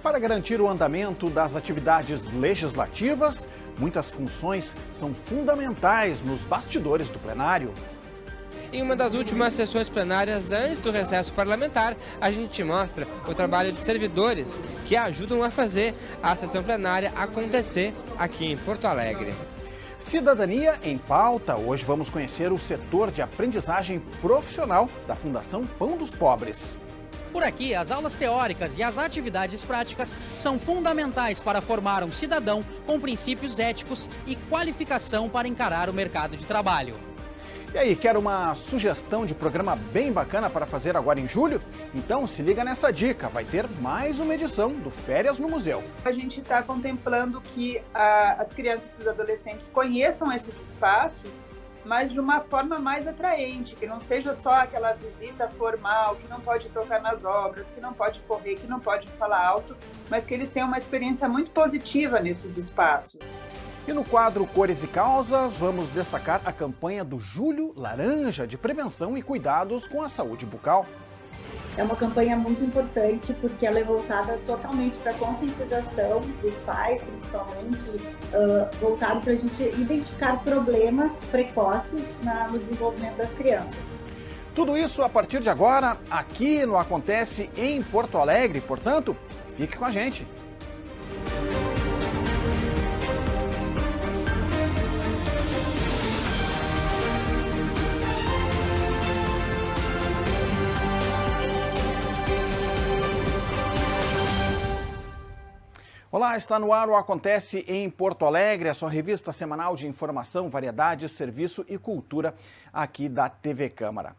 Para garantir o andamento das atividades legislativas, muitas funções são fundamentais nos bastidores do plenário. Em uma das últimas sessões plenárias antes do recesso parlamentar, a gente mostra o trabalho de servidores que ajudam a fazer a sessão plenária acontecer aqui em Porto Alegre. Cidadania em Pauta. Hoje vamos conhecer o setor de aprendizagem profissional da Fundação Pão dos Pobres. Por aqui, as aulas teóricas e as atividades práticas são fundamentais para formar um cidadão com princípios éticos e qualificação para encarar o mercado de trabalho. E aí, quer uma sugestão de programa bem bacana para fazer agora em julho? Então se liga nessa dica, vai ter mais uma edição do Férias no Museu. A gente está contemplando que as crianças e os adolescentes conheçam esses espaços, mas de uma forma mais atraente, que não seja só aquela visita formal, que não pode tocar nas obras, que não pode correr, que não pode falar alto, mas que eles tenham uma experiência muito positiva nesses espaços. E no quadro Cores e Causas, vamos destacar a campanha do Julho Laranja de prevenção e cuidados com a saúde bucal. É uma campanha muito importante porque ela é voltada totalmente para a conscientização dos pais, principalmente, voltado para a gente identificar problemas precoces no desenvolvimento das crianças. Tudo isso a partir de agora, aqui no Acontece em Porto Alegre, portanto, fique com a gente. Olá, está no ar o Acontece em Porto Alegre, a sua revista semanal de informação, variedades, serviço e cultura aqui da TV Câmara.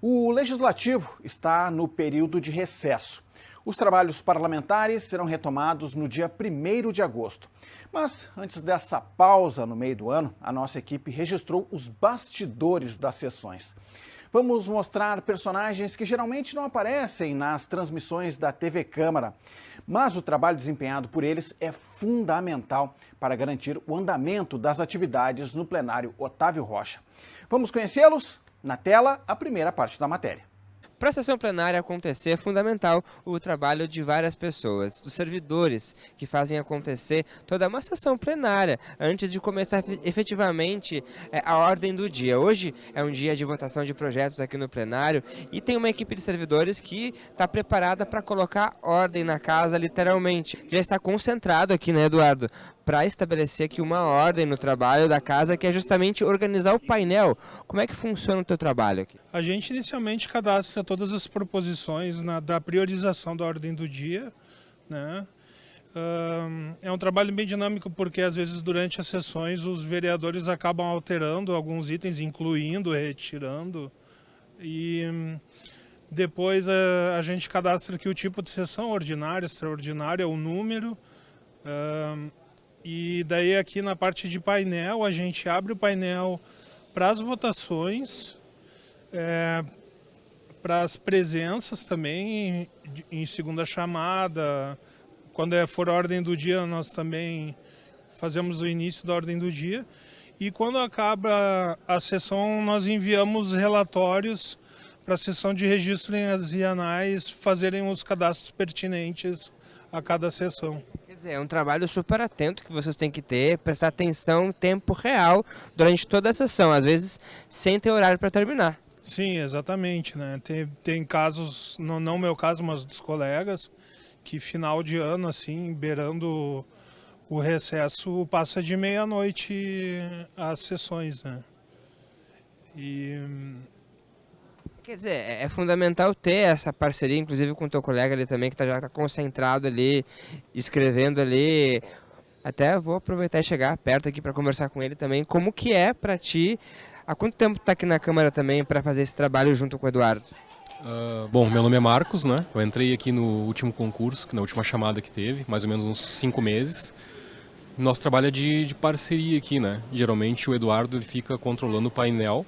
O Legislativo está no período de recesso. Os trabalhos parlamentares serão retomados no dia 1º de agosto. Mas antes dessa pausa no meio do ano, a nossa equipe registrou os bastidores das sessões. Vamos mostrar personagens que geralmente não aparecem nas transmissões da TV Câmara, mas o trabalho desempenhado por eles é fundamental para garantir o andamento das atividades no plenário Otávio Rocha. Vamos conhecê-los? Na tela, a primeira parte da matéria. Para a sessão plenária acontecer, é fundamental o trabalho de várias pessoas, dos servidores que fazem acontecer toda uma sessão plenária antes de começar efetivamente a ordem do dia. Hoje é um dia de votação de projetos aqui no plenário e tem uma equipe de servidores que está preparada para colocar ordem na casa, literalmente. Já está concentrado aqui, né, Eduardo, para estabelecer aqui uma ordem no trabalho da casa, que é justamente organizar o painel. Como é que funciona o teu trabalho aqui? A gente inicialmente cadastra todas as proposições da priorização da ordem do dia, né? É um trabalho bem dinâmico porque às vezes durante as sessões os vereadores acabam alterando alguns itens, incluindo, retirando, e depois a gente cadastra aqui o tipo de sessão, ordinária, extraordinária, o número. E daí aqui na parte de painel, a gente abre o painel para as votações, para as presenças também, em segunda chamada. Quando for a ordem do dia, nós também fazemos o início da ordem do dia. E quando acaba a sessão, nós enviamos relatórios para a sessão de registro e anais fazerem os cadastros pertinentes a cada sessão. Quer dizer, é um trabalho super atento que vocês têm que ter, prestar atenção em tempo real durante toda a sessão, às vezes sem ter horário para terminar. Sim, exatamente, né? Tem casos, não meu caso, mas dos colegas, que final de ano, assim, beirando o recesso, passa de meia-noite as sessões, né? Quer dizer, é fundamental ter essa parceria, inclusive com o teu colega ali também, que já está concentrado ali, escrevendo ali. Até vou aproveitar e chegar perto aqui para conversar com ele também. Como que é para ti? Há quanto tempo tu está aqui na Câmara também para fazer esse trabalho junto com o Eduardo? Bom, meu nome é Marcos, né? Eu entrei aqui no último concurso, na última chamada que teve, mais ou menos uns 5 meses. Nosso trabalho é de parceria aqui, né? Geralmente o Eduardo ele fica controlando o painel,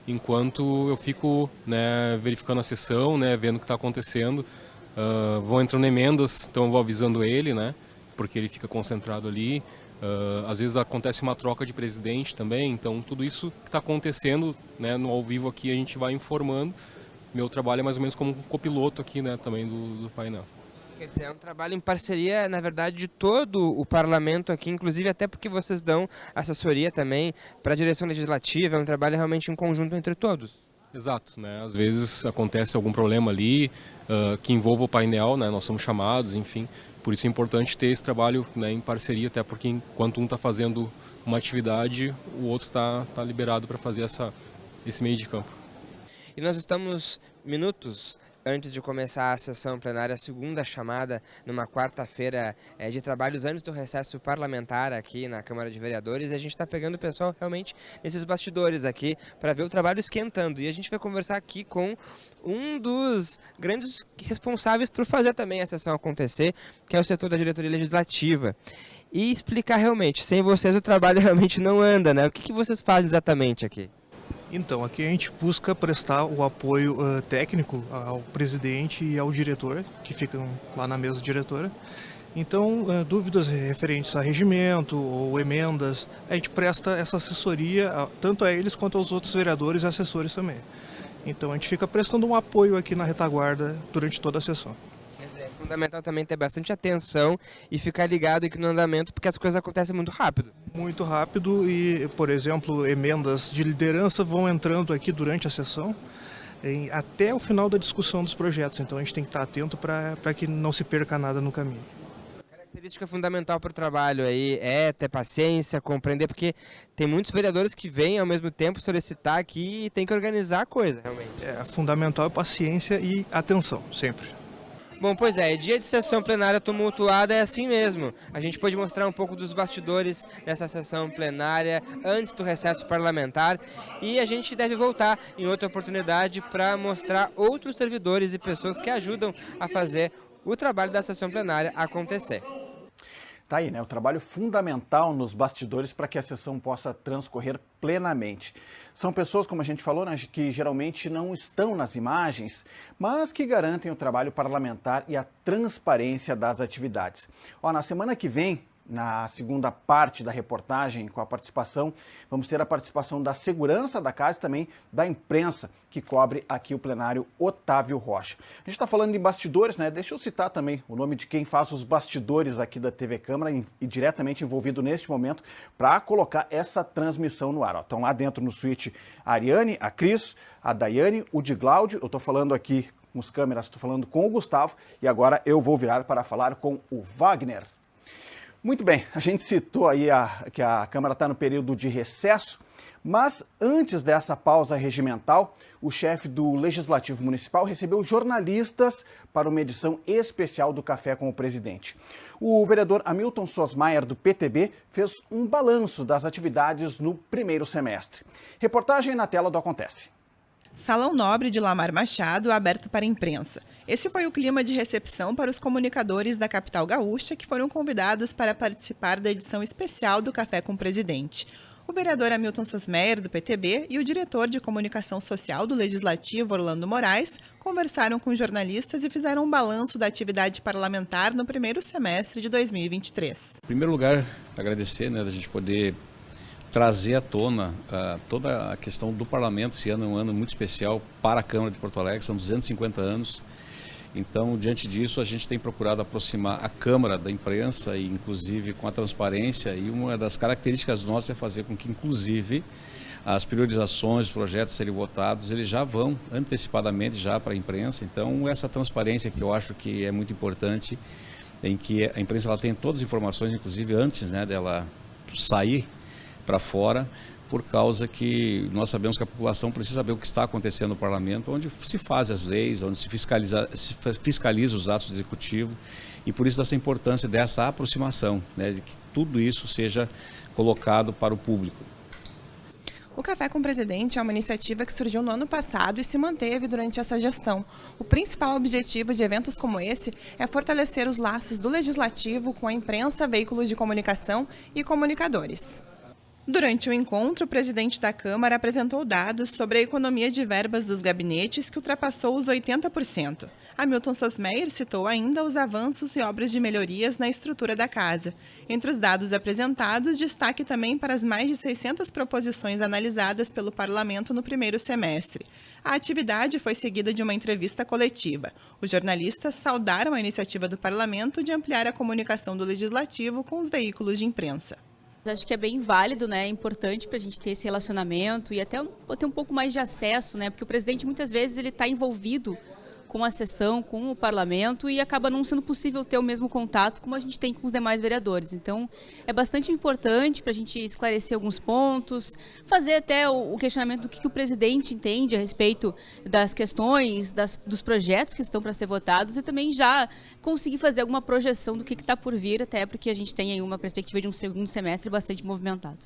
enquanto eu fico, né, verificando a sessão, né, vendo o que está acontecendo. Vão entrando emendas, então eu vou avisando ele, né, porque ele fica concentrado ali. Às vezes acontece uma troca de presidente também, então tudo isso que está acontecendo, né, no ao vivo aqui a gente vai informando. Meu trabalho é mais ou menos como um copiloto aqui, né, também do painel. Quer dizer, é um trabalho em parceria, na verdade, de todo o parlamento aqui, inclusive até porque vocês dão assessoria também para a direção legislativa, é um trabalho realmente em conjunto entre todos. Exato, né? Às vezes acontece algum problema ali que envolva o painel, né? Nós somos chamados, enfim. Por isso é importante ter esse trabalho, né, em parceria, até porque enquanto um está fazendo uma atividade, o outro está liberado para fazer esse meio de campo. E nós estamos minutos antes de começar a sessão plenária, a segunda chamada, numa quarta-feira de trabalhos antes do recesso parlamentar aqui na Câmara de Vereadores. E a gente está pegando o pessoal realmente nesses bastidores aqui para ver o trabalho esquentando. E a gente vai conversar aqui com um dos grandes responsáveis por fazer também a sessão acontecer, que é o setor da diretoria legislativa. E explicar realmente, sem vocês o trabalho realmente não anda, né? O que vocês fazem exatamente aqui? Então, aqui a gente busca prestar o apoio técnico ao presidente e ao diretor, que ficam lá na mesa diretora. Então, dúvidas referentes a regimento ou emendas, a gente presta essa assessoria tanto a eles quanto aos outros vereadores e assessores também. Então, a gente fica prestando um apoio aqui na retaguarda durante toda a sessão. É fundamental também ter bastante atenção e ficar ligado aqui no andamento, porque as coisas acontecem muito rápido. Muito rápido e, por exemplo, emendas de liderança vão entrando aqui durante a sessão até o final da discussão dos projetos. Então a gente tem que estar atento para que não se perca nada no caminho. A característica fundamental para o trabalho aí é ter paciência, compreender, porque tem muitos vereadores que vêm ao mesmo tempo solicitar aqui e tem que organizar a coisa, realmente. É fundamental a paciência e atenção, sempre. Bom, pois é, dia de sessão plenária tumultuada é assim mesmo. A gente pôde mostrar um pouco dos bastidores dessa sessão plenária antes do recesso parlamentar e a gente deve voltar em outra oportunidade para mostrar outros servidores e pessoas que ajudam a fazer o trabalho da sessão plenária acontecer. Tá aí, né? O trabalho fundamental nos bastidores para que a sessão possa transcorrer plenamente. São pessoas, como a gente falou, né, que geralmente não estão nas imagens, mas que garantem o trabalho parlamentar e a transparência das atividades. Ó, na semana que vem, na segunda parte da reportagem, com a participação, vamos ter a participação da segurança da casa e também da imprensa, que cobre aqui o plenário, Otávio Rocha. A gente está falando de bastidores, né? Deixa eu citar também o nome de quem faz os bastidores aqui da TV Câmara e diretamente envolvido neste momento para colocar essa transmissão no ar. Ó, estão lá dentro no suíte a Ariane, a Cris, a Daiane, o de Gláudio. Eu estou falando aqui com os câmeras, estou falando com o Gustavo e agora eu vou virar para falar com o Wagner. Muito bem, a gente citou aí que a Câmara está no período de recesso, mas antes dessa pausa regimental, o chefe do Legislativo Municipal recebeu jornalistas para uma edição especial do Café com o Presidente. O vereador Hamilton Sosmaier, do PTB, fez um balanço das atividades no primeiro semestre. Reportagem na tela do Acontece. Salão Nobre de Lamar Machado, aberto para a imprensa. Esse foi o clima de recepção para os comunicadores da capital gaúcha que foram convidados para participar da edição especial do Café com o Presidente. O vereador Hamilton Sosmaier, do PTB, e o diretor de comunicação social do Legislativo, Orlando Moraes, conversaram com jornalistas e fizeram um balanço da atividade parlamentar no primeiro semestre de 2023. Em primeiro lugar, agradecer, da gente poder trazer à tona toda a questão do parlamento. Esse ano é um ano muito especial para a Câmara de Porto Alegre, são 250 anos. Então, diante disso, a gente tem procurado aproximar a Câmara da imprensa, e inclusive com a transparência, e uma das características nossas é fazer com que, inclusive, as priorizações, os projetos serem votados, eles já vão antecipadamente já para a imprensa. Então, essa transparência que eu acho que é muito importante, em que a imprensa ela tem todas as informações, inclusive antes dela sair para fora, por causa que nós sabemos que a população precisa saber o que está acontecendo no parlamento, onde se fazem as leis, onde se fiscaliza os atos do executivo, e por isso dessa importância dessa aproximação, de que tudo isso seja colocado para o público. O Café com o Presidente é uma iniciativa que surgiu no ano passado e se manteve durante essa gestão. O principal objetivo de eventos como esse é fortalecer os laços do Legislativo com a imprensa, veículos de comunicação e comunicadores. Durante o encontro, o presidente da Câmara apresentou dados sobre a economia de verbas dos gabinetes que ultrapassou os 80%. Hamilton Sosmeyer citou ainda os avanços e obras de melhorias na estrutura da casa. Entre os dados apresentados, destaque também para as mais de 600 proposições analisadas pelo Parlamento no primeiro semestre. A atividade foi seguida de uma entrevista coletiva. Os jornalistas saudaram a iniciativa do Parlamento de ampliar a comunicação do Legislativo com os veículos de imprensa. Acho que é bem válido, né? É importante para a gente ter esse relacionamento e até ter um pouco mais de acesso, né? Porque o presidente muitas vezes ele está envolvido com a sessão, com o parlamento e acaba não sendo possível ter o mesmo contato como a gente tem com os demais vereadores. Então, é bastante importante para a gente esclarecer alguns pontos, fazer até o questionamento do que o presidente entende a respeito das questões, dos projetos que estão para ser votados e também já conseguir fazer alguma projeção do que está por vir, até porque a gente tem aí uma perspectiva de um segundo semestre bastante movimentado.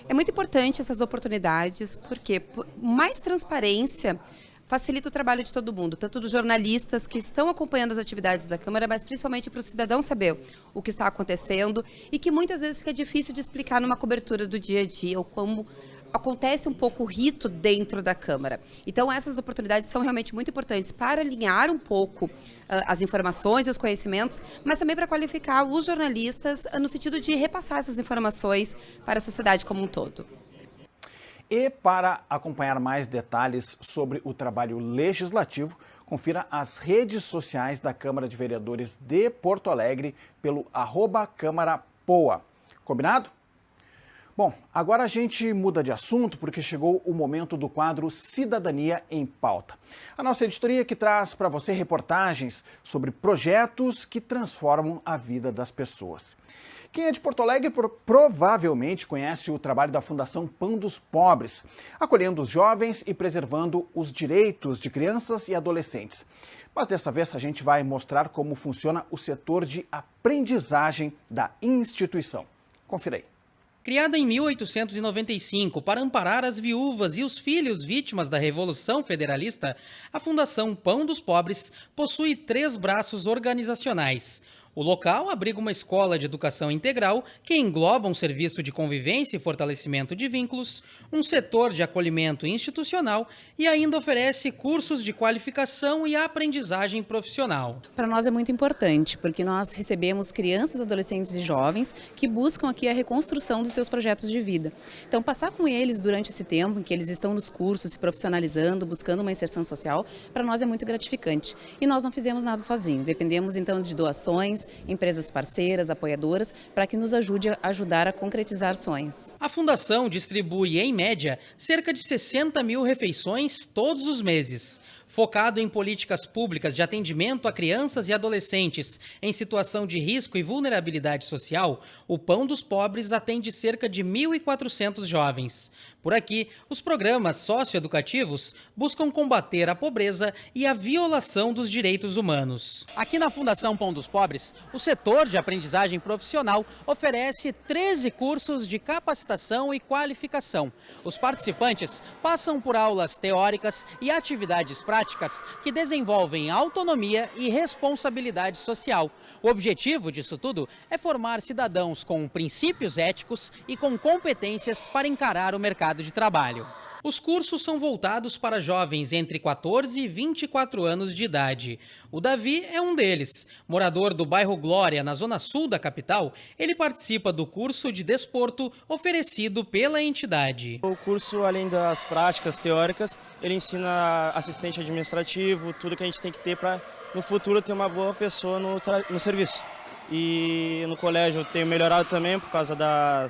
É muito importante essas oportunidades, porque mais transparência facilita o trabalho de todo mundo, tanto dos jornalistas que estão acompanhando as atividades da Câmara, mas principalmente para o cidadão saber o que está acontecendo e que muitas vezes fica difícil de explicar numa cobertura do dia a dia ou como acontece um pouco o rito dentro da Câmara. Então essas oportunidades são realmente muito importantes para alinhar um pouco as informações e os conhecimentos, mas também para qualificar os jornalistas no sentido de repassar essas informações para a sociedade como um todo. E para acompanhar mais detalhes sobre o trabalho legislativo, confira as redes sociais da Câmara de Vereadores de Porto Alegre pelo @CâmaraPoa. Combinado? Bom, agora a gente muda de assunto porque chegou o momento do quadro Cidadania em Pauta. A nossa editoria que traz para você reportagens sobre projetos que transformam a vida das pessoas. Quem é de Porto Alegre provavelmente conhece o trabalho da Fundação Pão dos Pobres, acolhendo os jovens e preservando os direitos de crianças e adolescentes. Mas dessa vez a gente vai mostrar como funciona o setor de aprendizagem da instituição. Confira aí. Criada em 1895 para amparar as viúvas e os filhos vítimas da Revolução Federalista, a Fundação Pão dos Pobres possui 3 braços organizacionais. O local abriga uma escola de educação integral que engloba um serviço de convivência e fortalecimento de vínculos, um setor de acolhimento institucional e ainda oferece cursos de qualificação e aprendizagem profissional. Para nós é muito importante, porque nós recebemos crianças, adolescentes e jovens que buscam aqui a reconstrução dos seus projetos de vida. Então, passar com eles durante esse tempo em que eles estão nos cursos, se profissionalizando, buscando uma inserção social, para nós é muito gratificante. E nós não fizemos nada sozinhos, dependemos então de doações, empresas parceiras, apoiadoras, para que nos ajudar a concretizar sonhos. A Fundação distribui, em média, cerca de 60 mil refeições todos os meses. Focado em políticas públicas de atendimento a crianças e adolescentes em situação de risco e vulnerabilidade social, o Pão dos Pobres atende cerca de 1.400 jovens. Por aqui, os programas socioeducativos buscam combater a pobreza e a violação dos direitos humanos. Aqui na Fundação Pão dos Pobres, o setor de aprendizagem profissional oferece 13 cursos de capacitação e qualificação. Os participantes passam por aulas teóricas e atividades práticas que desenvolvem autonomia e responsabilidade social. O objetivo disso tudo é formar cidadãos com princípios éticos e com competências para encarar o mercado de trabalho. Os cursos são voltados para jovens entre 14 e 24 anos de idade. O Davi é um deles. Morador do bairro Glória, na zona sul da capital, ele participa do curso de desporto oferecido pela entidade. O curso, além das práticas teóricas, ele ensina assistente administrativo, tudo que a gente tem que ter para, no futuro, ter uma boa pessoa no serviço. E no colégio eu tenho melhorado também por causa da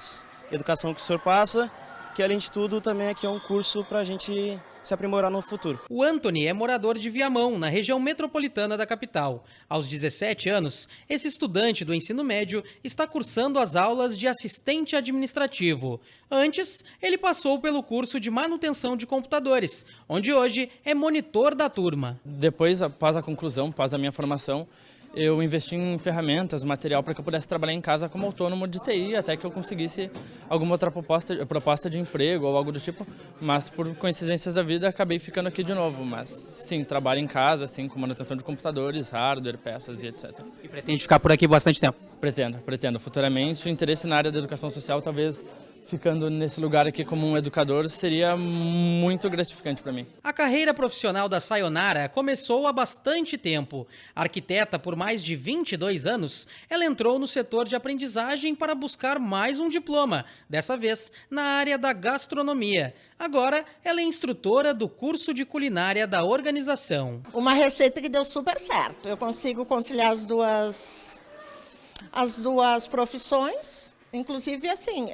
educação que o senhor passa, que além de tudo também aqui é um curso para a gente se aprimorar no futuro. O Anthony é morador de Viamão, na região metropolitana da capital. Aos 17 anos, esse estudante do ensino médio está cursando as aulas de assistente administrativo. Antes, ele passou pelo curso de manutenção de computadores, onde hoje é monitor da turma. Depois, após a conclusão, após a minha formação, eu investi em ferramentas, material para que eu pudesse trabalhar em casa como autônomo de TI, até que eu conseguisse alguma outra proposta de emprego ou algo do tipo, mas por coincidências da vida acabei ficando aqui de novo. Mas sim, trabalho em casa, assim, com manutenção de computadores, hardware, peças e etc. E pretende ficar por aqui bastante tempo? Pretendo. Futuramente, o interesse na área da educação social talvez ficando nesse lugar aqui como um educador seria muito gratificante para mim. A carreira profissional da Sayonara começou há bastante tempo. Arquiteta por mais de 22 anos, ela entrou no setor de aprendizagem para buscar mais um diploma, dessa vez na área da gastronomia. Agora, ela é instrutora do curso de culinária da organização. Uma receita que deu super certo. Eu consigo conciliar as duas profissões, inclusive assim,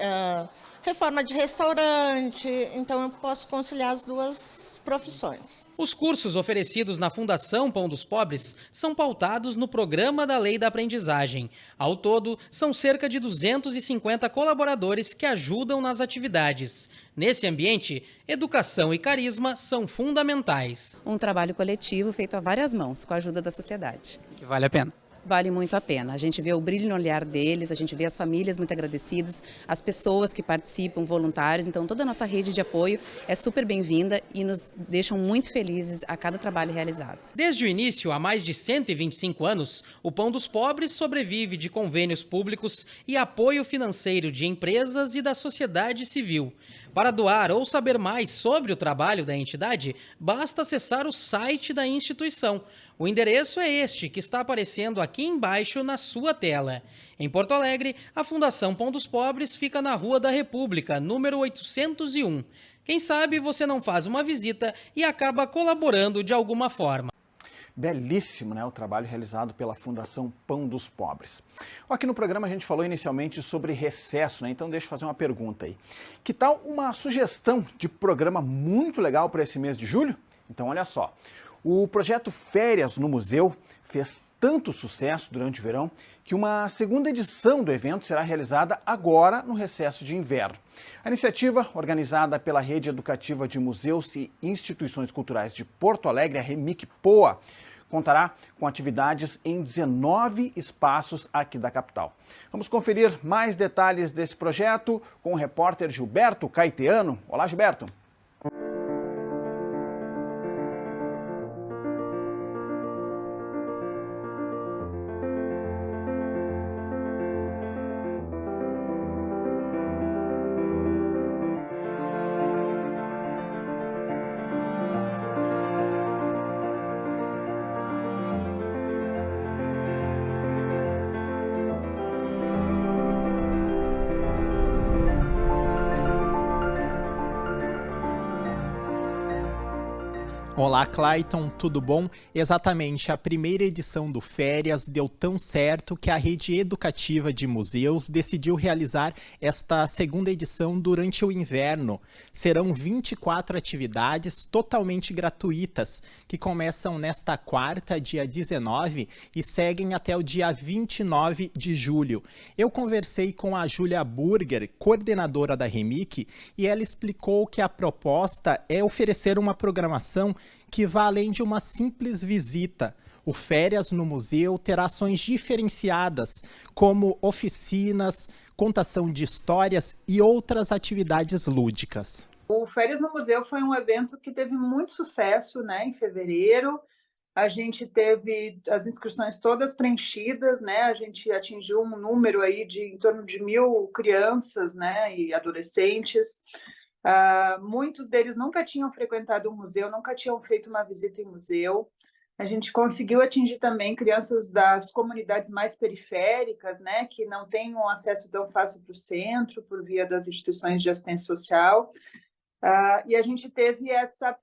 reforma de restaurante, então eu posso conciliar as duas profissões. Os cursos oferecidos na Fundação Pão dos Pobres são pautados no Programa da Lei da Aprendizagem. Ao todo, são cerca de 250 colaboradores que ajudam nas atividades. Nesse ambiente, educação e carisma são fundamentais. Um trabalho coletivo feito a várias mãos, com a ajuda da sociedade. Que vale a pena. Vale muito a pena. A gente vê o brilho no olhar deles, a gente vê as famílias muito agradecidas, as pessoas que participam, voluntários. Então, toda a nossa rede de apoio é super bem-vinda e nos deixam muito felizes a cada trabalho realizado. Desde o início, há mais de 125 anos, o Pão dos Pobres sobrevive de convênios públicos e apoio financeiro de empresas e da sociedade civil. Para doar ou saber mais sobre o trabalho da entidade, basta acessar o site da instituição. O endereço é este, que está aparecendo aqui embaixo na sua tela. Em Porto Alegre, a Fundação Pão dos Pobres fica na Rua da República, número 801. Quem sabe você não faz uma visita e acaba colaborando de alguma forma. Belíssimo, né, o trabalho realizado pela Fundação Pão dos Pobres. Aqui no programa a gente falou inicialmente sobre recesso, né? Então deixa eu fazer uma pergunta aí. Que tal uma sugestão de programa muito legal para esse mês de julho? Então olha só, o projeto Férias no Museu fez tanto sucesso durante o verão que uma segunda edição do evento será realizada agora no recesso de inverno. A iniciativa, organizada pela Rede Educativa de Museus e Instituições Culturais de Porto Alegre, a REMIC Poa, contará com atividades em 19 espaços aqui da capital. Vamos conferir mais detalhes desse projeto com o repórter Gilberto Caeteano. Olá, Gilberto. Olá, Clayton, tudo bom? Exatamente, a primeira edição do Férias deu tão certo que a Rede Educativa de Museus decidiu realizar esta segunda edição durante o inverno. Serão 24 atividades totalmente gratuitas, que começam nesta quarta, dia 19, e seguem até o dia 29 de julho. Eu conversei com a Júlia Burger, coordenadora da REMIC, e ela explicou que a proposta é oferecer uma programação que vá além de uma simples visita. O Férias no Museu terá ações diferenciadas, como oficinas, contação de histórias e outras atividades lúdicas. O Férias no Museu foi um evento que teve muito sucesso, né, em fevereiro. A gente teve as inscrições todas preenchidas, né? A gente atingiu um número aí de em torno de 1.000 crianças, né, e adolescentes. Muitos deles nunca tinham frequentado um museu, nunca tinham feito uma visita em museu. A gente conseguiu atingir também crianças das comunidades mais periféricas, né, que não têm um acesso tão fácil para o centro, por via das instituições de assistência social. E a gente teve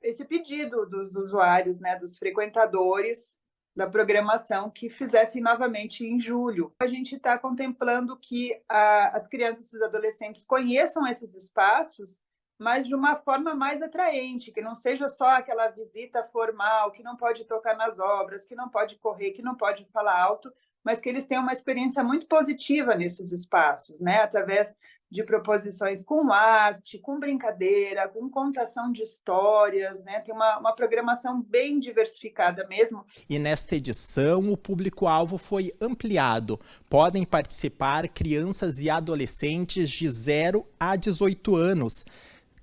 esse pedido dos usuários, né, dos frequentadores da programação, que fizessem novamente em julho. A gente está contemplando que as crianças e os adolescentes conheçam esses espaços, mas de uma forma mais atraente, que não seja só aquela visita formal, que não pode tocar nas obras, que não pode correr, que não pode falar alto, mas que eles tenham uma experiência muito positiva nesses espaços, né? Através de proposições com arte, com brincadeira, com contação de histórias, né? Tem uma programação bem diversificada mesmo. E nesta edição, o público-alvo foi ampliado. Podem participar crianças e adolescentes de 0 a 18 anos.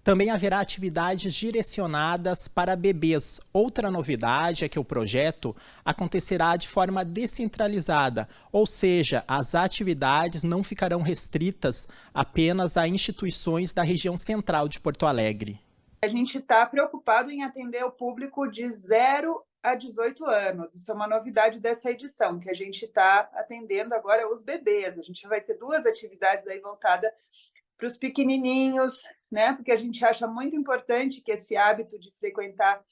Também haverá atividades direcionadas para bebês. Outra novidade é que o projeto acontecerá de forma descentralizada, ou seja, as atividades não ficarão restritas apenas a instituições da região central de Porto Alegre. A gente está preocupado em atender o público de 0 a 18 anos. Isso é uma novidade dessa edição, que a gente está atendendo agora os bebês. A gente vai ter 2 atividades aí voltadas para os pequenininhos, né? Porque a gente acha muito importante que esse hábito de frequentar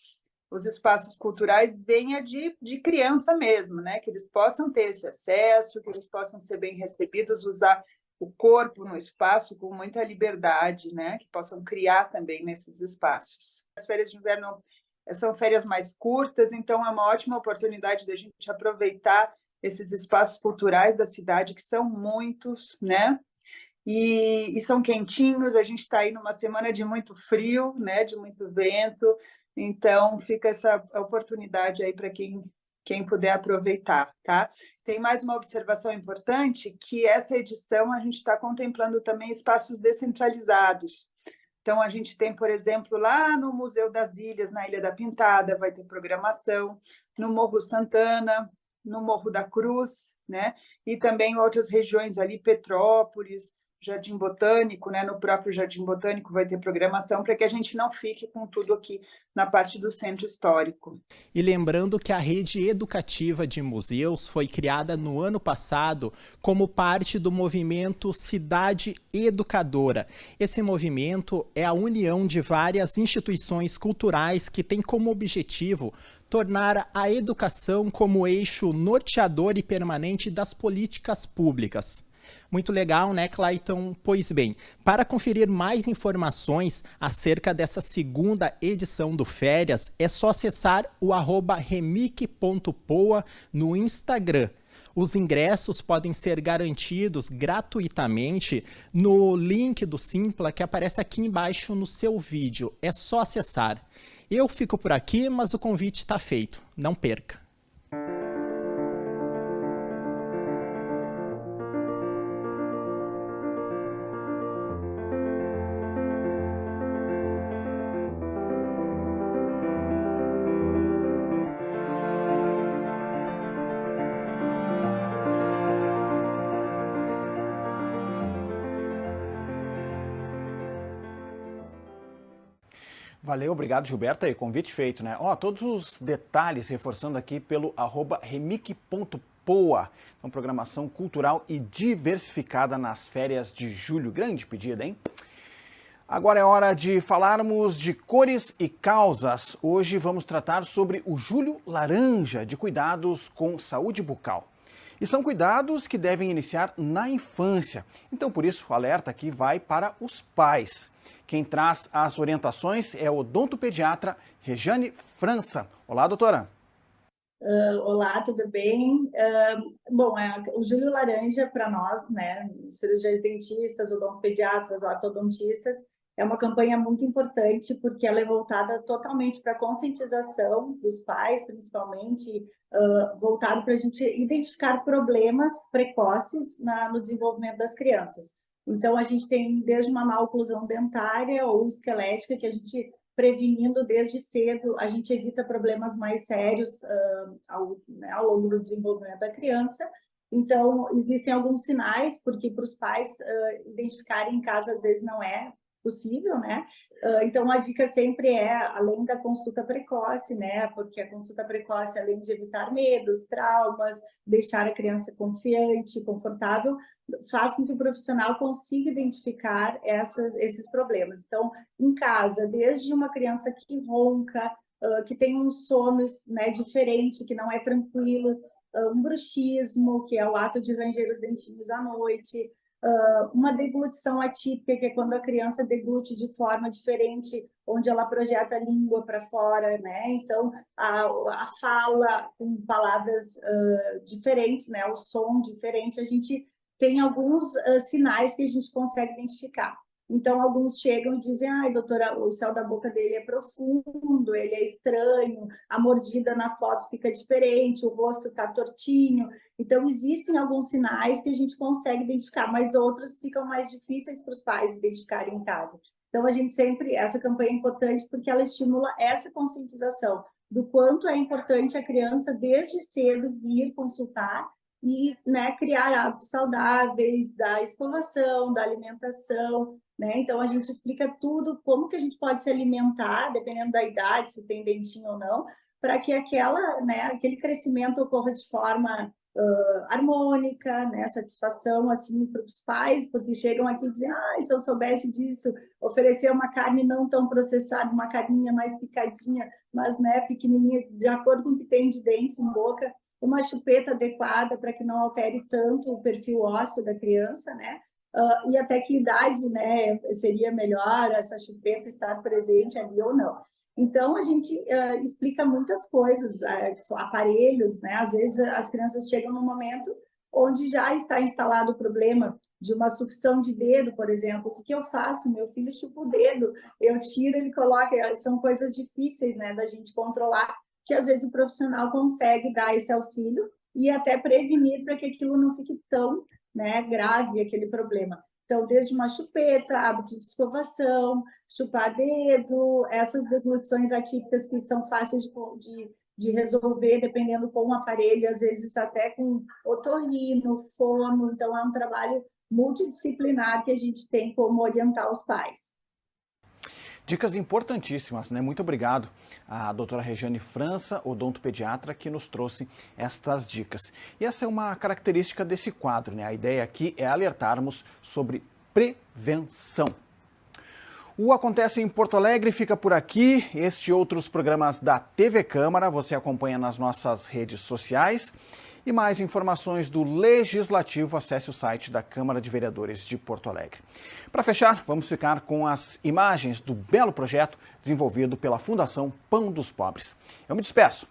os espaços culturais venha de criança mesmo, né? Que eles possam ter esse acesso, que eles possam ser bem recebidos, usar o corpo no espaço com muita liberdade, né? Que possam criar também nesses espaços. As férias de inverno são férias mais curtas, então é uma ótima oportunidade da gente aproveitar esses espaços culturais da cidade, que são muitos, né? E são quentinhos. A gente está aí numa semana de muito frio, né? De muito vento, então fica essa oportunidade aí para quem puder aproveitar, tá? Tem mais uma observação importante, que essa edição a gente está contemplando também espaços descentralizados. Então, a gente tem, por exemplo, lá no Museu das Ilhas, na Ilha da Pintada, vai ter programação, no Morro Santana, no Morro da Cruz, né? E também outras regiões ali, Petrópolis, Jardim Botânico, né? No próprio Jardim Botânico vai ter programação para que a gente não fique com tudo aqui na parte do centro histórico. E lembrando que a rede educativa de museus foi criada no ano passado como parte do movimento Cidade Educadora. Esse movimento é a união de várias instituições culturais que tem como objetivo tornar a educação como eixo norteador e permanente das políticas públicas. Muito legal, né, Clayton? Pois bem, para conferir mais informações acerca dessa segunda edição do Férias, é só acessar o @remic.poa no Instagram. Os ingressos podem ser garantidos gratuitamente no link do Simpla que aparece aqui embaixo no seu vídeo. É só acessar. Eu fico por aqui, mas o convite está feito. Não perca! Valeu, obrigado, Gilberta. E convite feito, né? Todos os detalhes reforçando aqui pelo @remic.poa. Então, programação cultural e diversificada nas férias de julho. Grande pedida, hein? Agora é hora de falarmos de cores e causas. Hoje vamos tratar sobre o Julho Laranja, de cuidados com saúde bucal. E são cuidados que devem iniciar na infância. Então, por isso, o alerta aqui vai para os pais. Quem traz as orientações é o odontopediatra Rejane França. Olá, doutora. Olá, tudo bem? O Julho Laranja para nós, né, cirurgiões dentistas, odontopediatras, ortodontistas, é uma campanha muito importante porque ela é voltada totalmente para a conscientização dos pais, principalmente, voltado para a gente identificar problemas precoces no desenvolvimento das crianças. Então, a gente tem desde uma má oclusão dentária ou esquelética, que a gente, prevenindo desde cedo, a gente evita problemas mais sérios ao longo do desenvolvimento da criança. Então, existem alguns sinais, porque para os pais identificarem em casa, às vezes, não é possível, né? Então, a dica sempre é, além da consulta precoce, né? Porque a consulta precoce, além de evitar medos, traumas, deixar a criança confiante, confortável, faz com que o profissional consiga identificar esses problemas. Então, em casa, desde uma criança que ronca, que tem um sono, né, diferente, que não é tranquilo, um bruxismo, que é o ato de ranger os dentinhos à noite, uma deglutição atípica, que é quando a criança deglute de forma diferente, onde ela projeta a língua para fora, né? Então, a fala com palavras diferentes, né? O som diferente, a gente tem alguns sinais que a gente consegue identificar. Então, alguns chegam e dizem, ai, doutora, o céu da boca dele é profundo, ele é estranho, a mordida na foto fica diferente, o rosto está tortinho. Então, existem alguns sinais que a gente consegue identificar, mas outros ficam mais difíceis para os pais identificarem em casa. Então, essa campanha é importante porque ela estimula essa conscientização do quanto é importante a criança, desde cedo, vir consultar e, né, criar hábitos saudáveis da escovação, da alimentação, né? Então, a gente explica tudo, como que a gente pode se alimentar, dependendo da idade, se tem dentinho ou não, para que aquele crescimento ocorra de forma harmônica, né? Satisfação assim para os pais, porque chegam aqui e dizem, se eu soubesse disso, oferecer uma carne não tão processada, uma carninha mais picadinha, mas, né, pequenininha, de acordo com o que tem de dentes em boca, uma chupeta adequada para que não altere tanto o perfil ósseo da criança, né? E até que idade, né, seria melhor essa chupeta estar presente ali ou não. Então, a gente explica muitas coisas, aparelhos, né? Às vezes as crianças chegam num momento onde já está instalado o problema de uma sucção de dedo, por exemplo. O que eu faço? Meu filho chupa o dedo, eu tiro, ele coloca, são coisas difíceis, né, da gente controlar, que às vezes o profissional consegue dar esse auxílio e até prevenir para que aquilo não fique tão, né, grave, aquele problema. Então, desde uma chupeta, hábito de escovação, chupar dedo, essas deglutições atípicas que são fáceis de resolver, dependendo com o aparelho, às vezes até com otorrino, fono. Então, é um trabalho multidisciplinar que a gente tem como orientar os pais. Dicas importantíssimas, né? Muito obrigado à doutora Regiane França, odontopediatra, que nos trouxe estas dicas. E essa é uma característica desse quadro, né? A ideia aqui é alertarmos sobre prevenção. O Acontece em Porto Alegre fica por aqui. Este e outros programas da TV Câmara você acompanha nas nossas redes sociais. E mais informações do Legislativo, acesse o site da Câmara de Vereadores de Porto Alegre. Para fechar, vamos ficar com as imagens do belo projeto desenvolvido pela Fundação Pão dos Pobres. Eu me despeço.